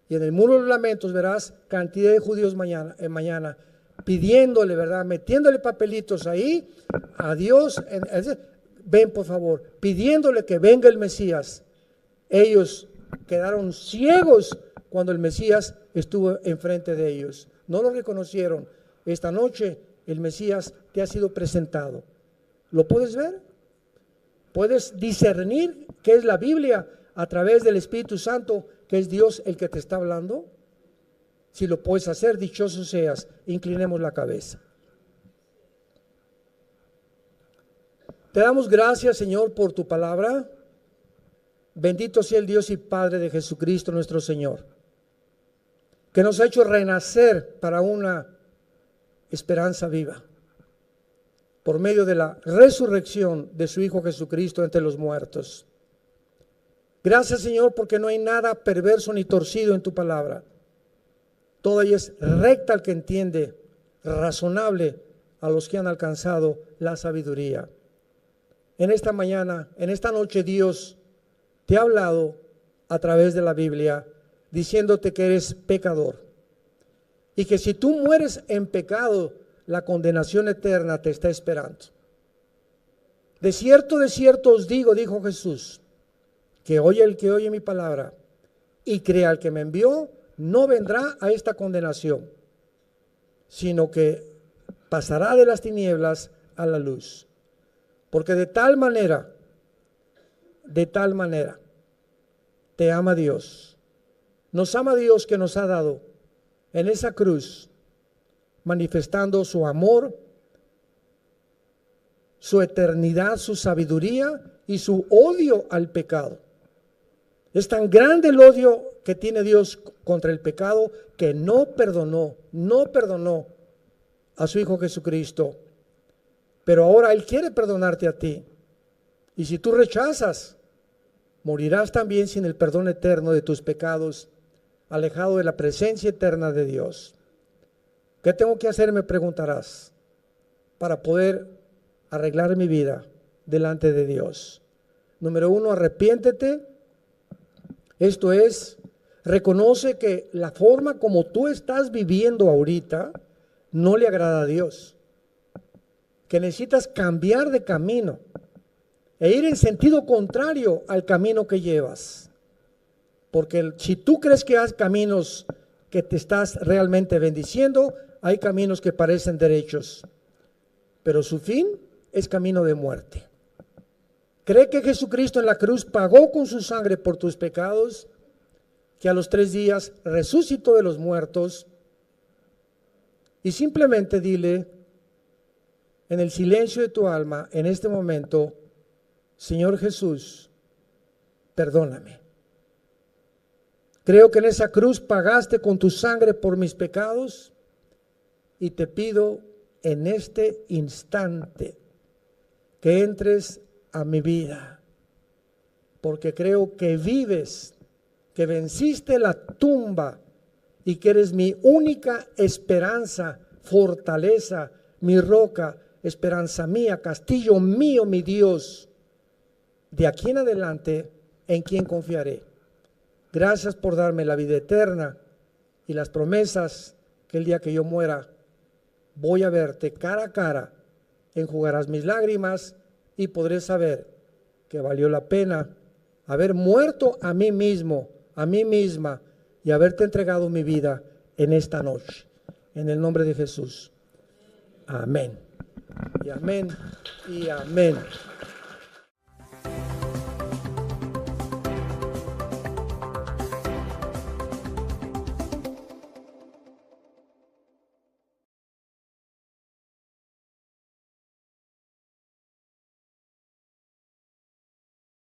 Y en el muro de los lamentos verás cantidad de judíos mañana pidiéndole, ¿verdad? Metiéndole papelitos ahí a Dios. Ven por favor, pidiéndole que venga el Mesías. Ellos quedaron ciegos cuando el Mesías estuvo enfrente de ellos. No lo reconocieron. Esta noche el Mesías te ha sido presentado. ¿Lo puedes ver? ¿Puedes discernir qué es la Biblia a través del Espíritu Santo, que es Dios el que te está hablando? Si lo puedes hacer, dichoso seas. Inclinemos la cabeza. Te damos gracias, Señor, por tu palabra. Bendito sea el Dios y Padre de Jesucristo nuestro Señor, que nos ha hecho renacer para una esperanza viva por medio de la resurrección de su Hijo Jesucristo entre los muertos. Gracias, Señor, porque no hay nada perverso ni torcido en tu palabra. Toda ella es recta al que entiende, razonable a los que han alcanzado la sabiduría. En esta mañana, en esta noche, Dios te ha hablado a través de la Biblia, diciéndote que eres pecador y que si tú mueres en pecado, la condenación eterna te está esperando. De cierto os digo, dijo Jesús, que oye el que oye mi palabra y crea al que me envió, no vendrá a esta condenación, sino que pasará de las tinieblas a la luz. Porque de tal manera te ama Dios. Nos ama Dios que nos ha dado en esa cruz, manifestando su amor, su eternidad, su sabiduría y su odio al pecado. Es tan grande el odio que tiene Dios contra el pecado que no perdonó a su Hijo Jesucristo. Pero ahora Él quiere perdonarte a ti. Y si tú rechazas, morirás también sin el perdón eterno de tus pecados, alejado de la presencia eterna de Dios. ¿Qué tengo que hacer? Me preguntarás, para poder arreglar mi vida delante de Dios. Número 1, arrepiéntete. Esto es, reconoce que la forma como tú estás viviendo ahorita no le agrada a Dios. Que necesitas cambiar de camino e ir en sentido contrario al camino que llevas. Porque si tú crees que hay caminos que te estás realmente bendiciendo, hay caminos que parecen derechos, pero su fin es camino de muerte. Cree que Jesucristo en la cruz pagó con su sangre por tus pecados, que a los 3 días resucitó de los muertos, y simplemente dile en el silencio de tu alma, en este momento: Señor Jesús, perdóname. Creo que en esa cruz pagaste con tu sangre por mis pecados y te pido en este instante que entres a mi vida, porque creo que vives, que venciste la tumba y que eres mi única esperanza, fortaleza, mi roca, esperanza mía, castillo mío, mi Dios. De aquí en adelante, ¿en quién confiaré? Gracias por darme la vida eterna y las promesas que el día que yo muera voy a verte cara a cara, enjugarás mis lágrimas y podré saber que valió la pena haber muerto a mí mismo, a mí misma, y haberte entregado mi vida en esta noche. En el nombre de Jesús. Amén. Y amén. Y amén.